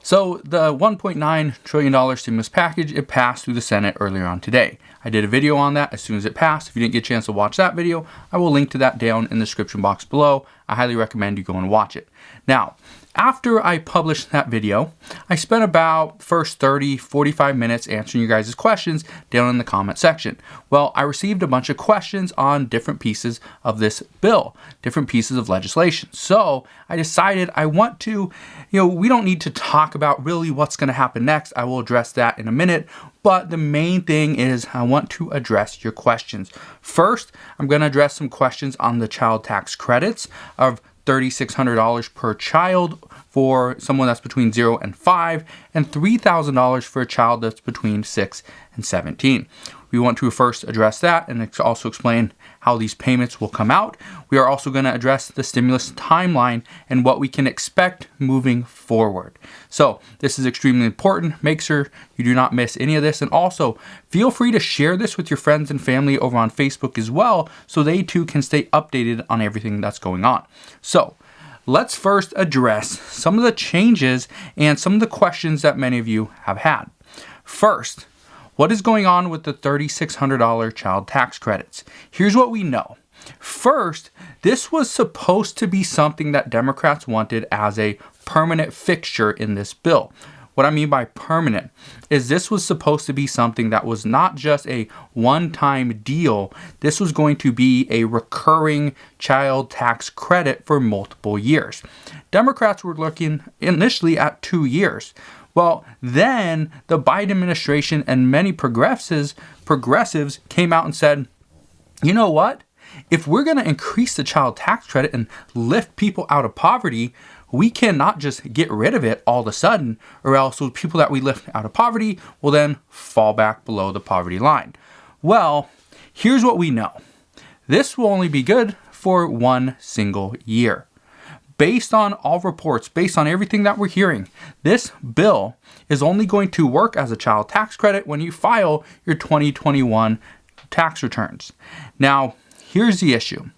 So the $1.9 trillion stimulus package, it passed through the Senate earlier on today. I did a video on that as soon as it passed. If you didn't get a chance to watch that video, I will link to that down in the description box below. I highly recommend you go and watch it. Now, after I published that video, I spent about first 45 minutes answering you guys' questions down in the comment section. Well, I received a bunch of questions on different pieces of this bill, different pieces of legislation. So I decided I want to, we don't need to talk about really what's going to happen next. I will address that in a minute. But the main thing is I want to address your questions. First, I'm going to address some questions on the child tax credits of $3,600 per child for someone that's between 0 and 5, and $3,000 for a child that's between 6 and 17. We want to first address that and also explain how these payments will come out. We are also going to address the stimulus timeline and what we can expect moving forward. So this is extremely important. Make sure you do not miss any of this. And also feel free to share this with your friends and family over on Facebook as well, so they too can stay updated on everything that's going on. So let's first address some of the changes and some of the questions that many of you have had. First, what is going on with the $3,600 child tax credits? Here's what we know. First, this was supposed to be something that Democrats wanted as a permanent fixture in this bill. What I mean by permanent is this was supposed to be something that was not just a one-time deal. This was going to be a recurring child tax credit for multiple years. Democrats were looking initially at 2 years. Well, then the Biden administration and many progressives came out and said, you know what? If we're going to increase the child tax credit and lift people out of poverty, we cannot just get rid of it all of a sudden, or else those people that we lift out of poverty will then fall back below the poverty line. Well, here's what we know. This will only be good for 1 single year. Based on all reports, based on everything that we're hearing, this bill is only going to work as a child tax credit when you file your 2021 tax returns. Now, here's the issue.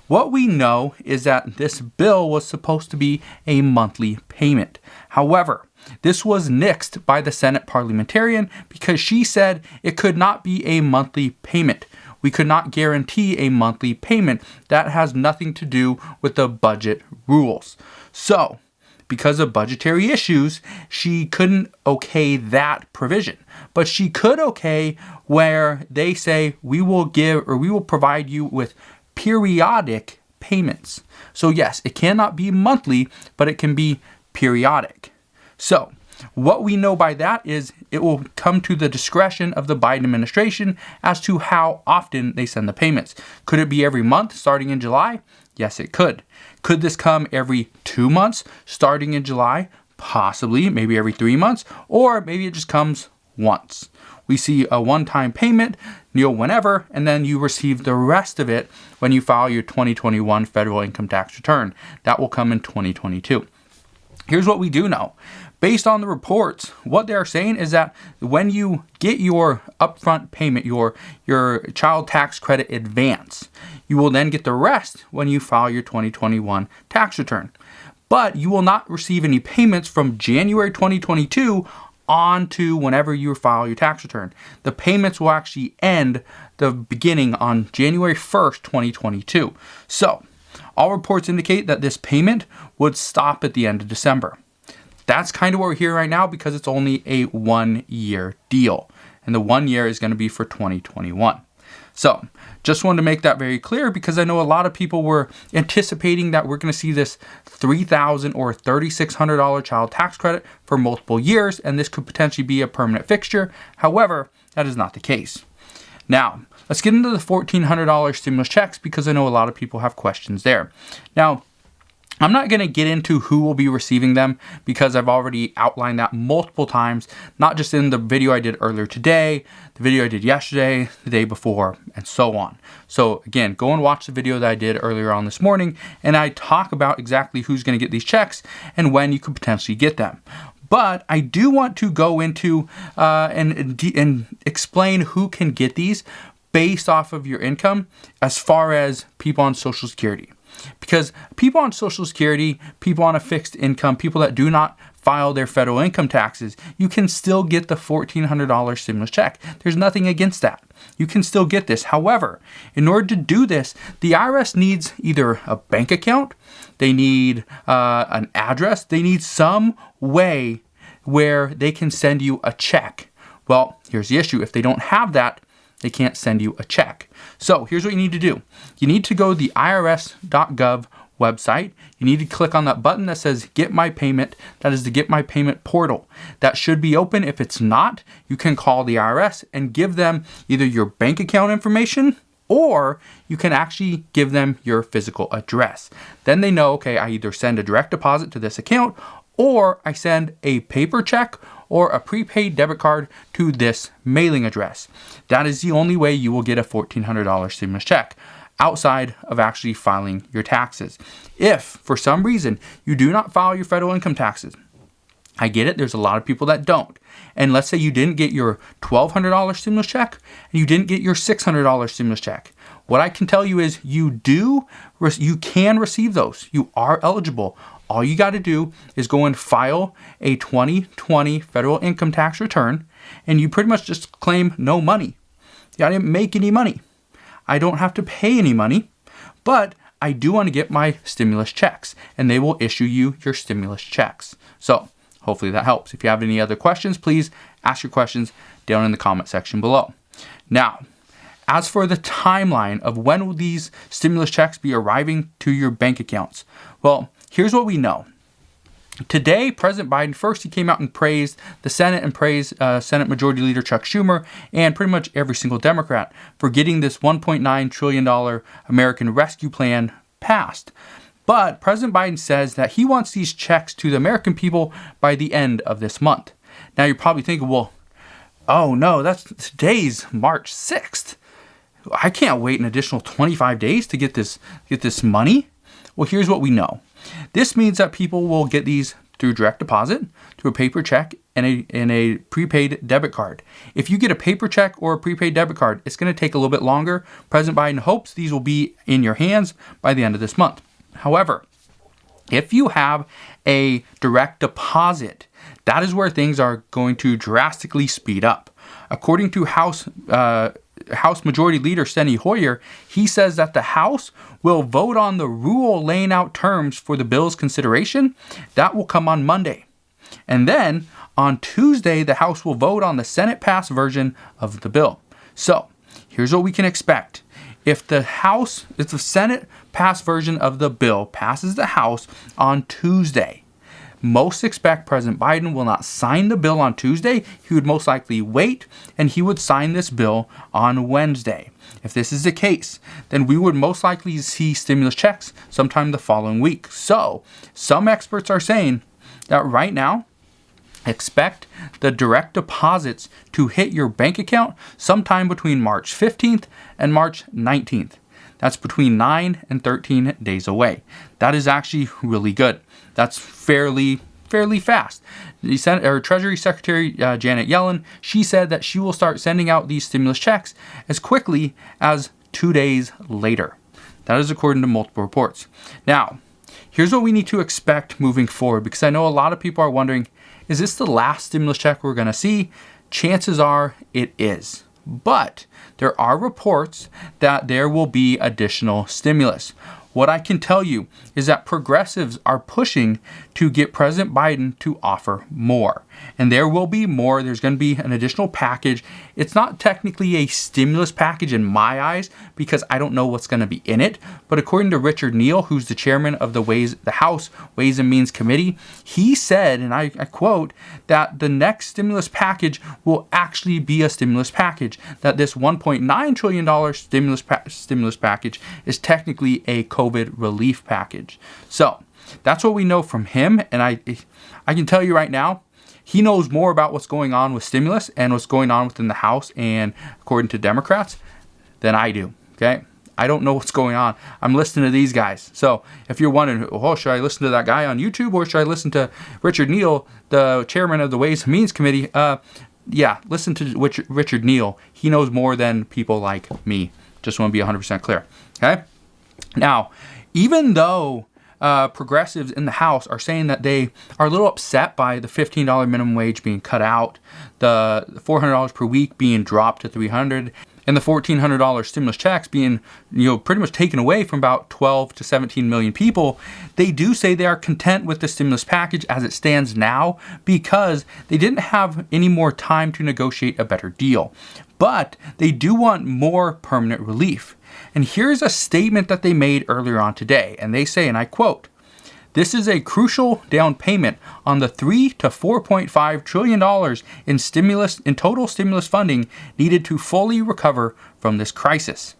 What we know is that this bill was supposed to be a monthly payment. However, this was nixed by the Senate parliamentarian because she said it could not be a monthly payment. We could not guarantee a monthly payment. That has nothing to do with the budget rules. So, because of budgetary issues, she couldn't okay that provision. But she could okay where they say we will provide you with periodic payments. So yes, it cannot be monthly, but it can be periodic. So what we know by that is it will come to the discretion of the Biden administration as to how often they send the payments. Could it be every month starting in July? Yes, it could. Could this come every 2 months starting in July? Possibly, maybe every 3 months, or maybe it just comes once. We see a one-time payment, whenever, and then you receive the rest of it when you file your 2021 federal income tax return. That will come in 2022. Here's what we do know. Based on the reports, what they are saying is that when you get your upfront payment, your child tax credit advance, you will then get the rest when you file your 2021 tax return. But you will not receive any payments from January 2022 on to whenever you file your tax return. The payments will actually end the beginning on January 1st, 2022. So, all reports indicate that this payment would stop at the end of December. That's kind of what we're hearing right now because it's only a 1 year deal. And the 1 year is going to be for 2021. So, just wanted to make that very clear because I know a lot of people were anticipating that we're going to see this $3,000 or $3,600 child tax credit for multiple years, and this could potentially be a permanent fixture. However, that is not the case. Now, let's get into the $1,400 stimulus checks because I know a lot of people have questions there. Now, I'm not going to get into who will be receiving them because I've already outlined that multiple times, not just in the video I did earlier today, the video I did yesterday, the day before, and so on. So again, go and watch the video that I did earlier on this morning, and I talk about exactly who's going to get these checks and when you could potentially get them. But I do want to go into and explain who can get these based off of your income as far as people on Social Security. Because people on Social Security, people on a fixed income, people that do not file their federal income taxes, you can still get the $1,400 stimulus check. There's nothing against that. You can still get this. However, in order to do this, the IRS needs either a bank account, they need an address, they need some way where they can send you a check. Well, here's the issue. If they don't have that, they can't send you a check. So here's what you need to do. You need to go to the irs.gov website. You need to click on that button that says Get My Payment. That is the Get My Payment portal. That should be open. If it's not, you can call the IRS and give them either your bank account information, or you can actually give them your physical address. Then they know, okay, I either send a direct deposit to this account, or I send a paper check or a prepaid debit card to this mailing address. That is the only way you will get a $1,400 stimulus check outside of actually filing your taxes. If, for some reason, you do not file your federal income taxes, I get it, there's a lot of people that don't. And let's say you didn't get your $1,200 stimulus check and you didn't get your $600 stimulus check. What I can tell you is you can receive those. You are eligible. All you got to do is go and file a 2020 federal income tax return, and you pretty much just claim no money. I didn't make any money. I don't have to pay any money, but I do want to get my stimulus checks, and they will issue you your stimulus checks. So hopefully that helps. If you have any other questions, please ask your questions down in the comment section below. Now, as for the timeline of when will these stimulus checks be arriving to your bank accounts? Well, here's what we know. Today, President Biden, first he came out and praised the Senate and praised Senate Majority Leader Chuck Schumer and pretty much every single Democrat for getting this $1.9 trillion American Rescue Plan passed. But President Biden says that he wants these checks to the American people by the end of this month. Now you're probably thinking, well, oh no, today's March 6th. I can't wait an additional 25 days to get this money. Well, here's what we know. This means that people will get these through direct deposit, through a paper check, and a prepaid debit card. If you get a paper check or a prepaid debit card, it's going to take a little bit longer. President Biden hopes these will be in your hands by the end of this month. However, if you have a direct deposit, that is where things are going to drastically speed up. According to House Majority Leader Steny Hoyer, he says that the House will vote on the rule laying out terms for the bill's consideration. That will come on Monday. And then on Tuesday, the House will vote on the Senate-passed version of the bill. So here's what we can expect. If the Senate-passed version of the bill passes the House on Tuesday, most expect President Biden will not sign the bill on Tuesday. He would most likely wait, and he would sign this bill on Wednesday. If this is the case, then we would most likely see stimulus checks sometime the following week. So some experts are saying that right now, expect the direct deposits to hit your bank account sometime between March 15th and March 19th. That's between 9 and 13 days away. That is actually really good. That's fairly fast. The Treasury Secretary Janet Yellen, she said that she will start sending out these stimulus checks as quickly as 2 days later. That is according to multiple reports. Now, here's what we need to expect moving forward, because I know a lot of people are wondering, is this the last stimulus check we're going to see? Chances are it is. But there are reports that there will be additional stimulus. What I can tell you is that progressives are pushing to get President Biden to offer more. And there will be more. There's going to be an additional package. It's not technically a stimulus package in my eyes because I don't know what's going to be in it. But according to Richard Neal, who's the chairman of the House Ways and Means Committee, he said, and I quote, that the next stimulus package will actually be a stimulus package. That this $1.9 trillion stimulus package is technically a COVID relief package. So that's what we know from him. And I can tell you right now, he knows more about what's going on with stimulus and what's going on within the House and according to Democrats than I do. Okay. I don't know what's going on. I'm listening to these guys. So if you're wondering, oh, should I listen to that guy on YouTube or should I listen to Richard Neal, the chairman of the Ways and Means Committee? Yeah, listen to Richard Neal. He knows more than people like me. Just want to be 100% clear. Okay. Now, even though progressives in the House are saying that they are a little upset by the $15 minimum wage being cut out, the $400 per week being dropped to $300, and the $1,400 stimulus checks being, pretty much taken away from about 12 to 17 million people. They do say they are content with the stimulus package as it stands now because they didn't have any more time to negotiate a better deal. But they do want more permanent relief. And here's a statement that they made earlier on today. And they say, and I quote, "This is a crucial down payment on the $3 to $4.5 trillion in total stimulus funding needed to fully recover from this crisis."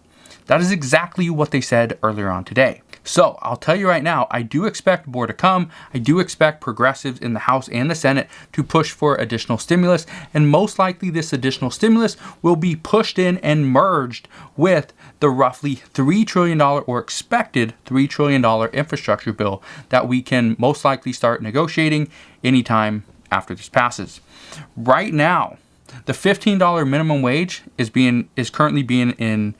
That is exactly what they said earlier on today. So I'll tell you right now, I do expect more to come. I do expect progressives in the House and the Senate to push for additional stimulus. And most likely this additional stimulus will be pushed in and merged with the roughly $3 trillion or expected $3 trillion infrastructure bill that we can most likely start negotiating anytime after this passes. Right now, the $15 minimum wage is currently being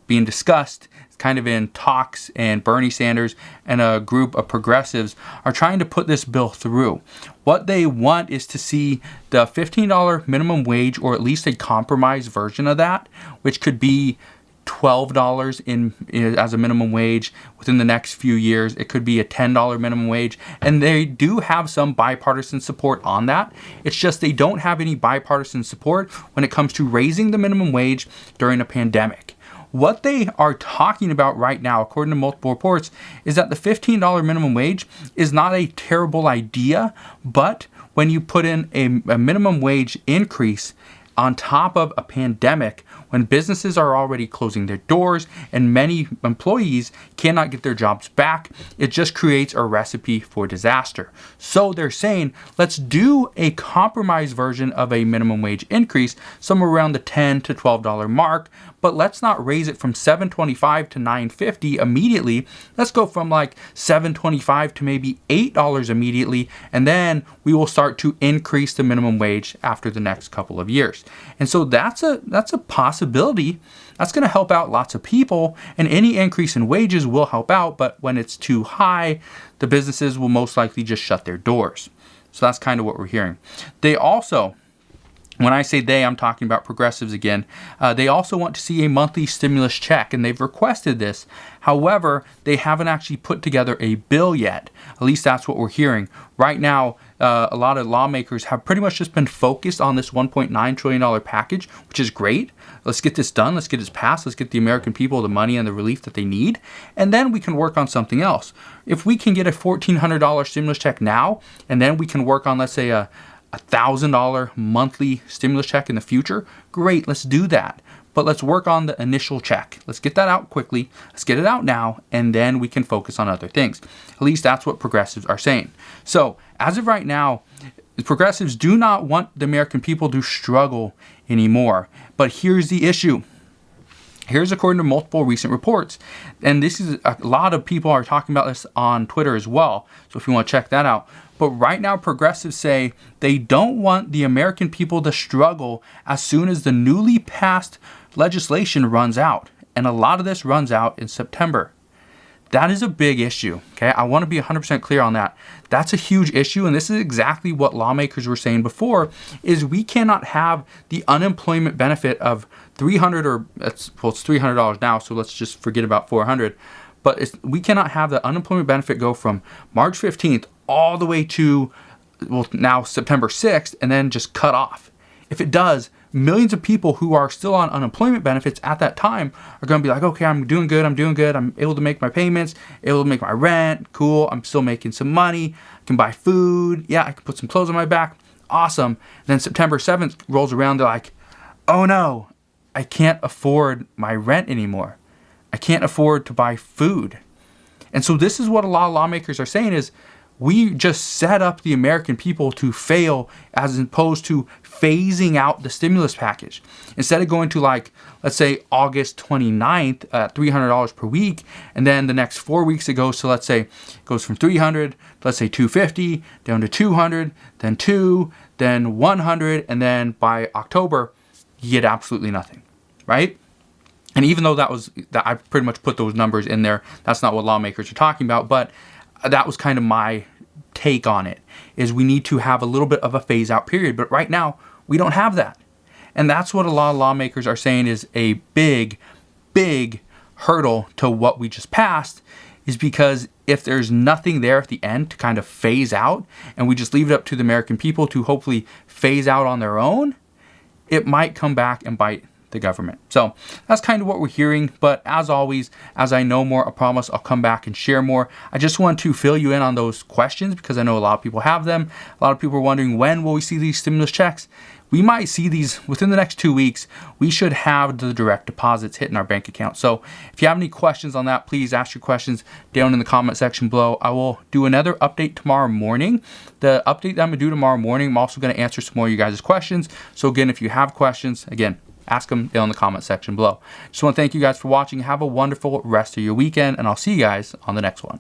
discussed, kind of in talks, and Bernie Sanders and a group of progressives are trying to put this bill through. What they want is to see the $15 minimum wage, or at least a compromise version of that, which could be $12 as a minimum wage within the next few years. It could be a $10 minimum wage, and they do have some bipartisan support on that. It's just they don't have any bipartisan support when it comes to raising the minimum wage during a pandemic. What they are talking about right now, according to multiple reports, is that the $15 minimum wage is not a terrible idea, but when you put in a minimum wage increase on top of a pandemic, when businesses are already closing their doors and many employees cannot get their jobs back, it just creates a recipe for disaster. So they're saying, let's do a compromise version of a minimum wage increase, somewhere around the $10 to $12 mark, but let's not raise it from $7.25 to $9.50 immediately. Let's go from like $7.25 to maybe $8 immediately, and then we will start to increase the minimum wage after the next couple of years. And so that's a possibility. That's going to help out lots of people, and any increase in wages will help out, but when it's too high, the businesses will most likely just shut their doors. So that's kind of what we're hearing. They also, when I say they, I'm talking about progressives again. They also want to see a monthly stimulus check, and they've requested this. However, they haven't actually put together a bill yet. At least that's what we're hearing. Right now, a lot of lawmakers have pretty much just been focused on this $1.9 trillion package, which is great. Let's get this done. Let's get this passed. Let's get the American people the money and the relief that they need. And then we can work on something else. If we can get a $1,400 stimulus check now, and then we can work on, let's say, a $1,000 monthly stimulus check in the future, great, let's do that. But let's work on the initial check. Let's get that out quickly. Let's get it out now, and then we can focus on other things. At least that's what progressives are saying. So as of right now, the progressives do not want the American people to struggle anymore. But here's the issue. Here's according to multiple recent reports. And this is a lot of people are talking about this on Twitter as well. So if you want to check that out. But right now, progressives say they don't want the American people to struggle as soon as the newly passed legislation runs out. And a lot of this runs out in September. That is a big issue, okay? I want to be 100% clear on that. That's a huge issue, and this is exactly what lawmakers were saying before, is we cannot have the unemployment benefit of $300 it's $300 now, so let's just forget about $400. But we cannot have the unemployment benefit go from March 15th all the way to, now September 6th, and then just cut off. If it does, millions of people who are still on unemployment benefits at that time are going to be like, okay, I'm doing good, I'm able to make my payments, able to make my rent, cool, I'm still making some money, I can buy food, yeah, I can put some clothes on my back, awesome. And then September 7th rolls around, they're like, oh no, I can't afford my rent anymore. I can't afford to buy food. And so this is what a lot of lawmakers are saying is, we just set up the American people to fail as opposed to phasing out the stimulus package. Instead of going to, like, let's say August 29th at $300 per week, and then the next 4 weeks it goes to, let's say, it goes from $300, let's say $250, down to $200, then $200, then $100, and then by October, you get absolutely nothing, right? And even though that I pretty much put those numbers in there, that's not what lawmakers are talking about, but that was kind of my take on it, is we need to have a little bit of a phase out period. But right now, we don't have that. And that's what a lot of lawmakers are saying is a big, big hurdle to what we just passed, is because if there's nothing there at the end to kind of phase out, and we just leave it up to the American people to hopefully phase out on their own, it might come back and bite the government. So that's kind of what we're hearing. But as always, as I know more, I promise I'll come back and share more. I just want to fill you in on those questions because I know a lot of people have them. A lot of people are wondering, when will we see these stimulus checks? We might see these within the next 2 weeks. We should have the direct deposits hitting our bank account. So if you have any questions on that, please ask your questions down in the comment section below. I will do another update tomorrow morning. The update that I'm going to do tomorrow morning, I'm also going to answer some more of you guys' questions. So again, if you have questions, again, ask them down in the comment section below. Just want to thank you guys for watching. Have a wonderful rest of your weekend, and I'll see you guys on the next one.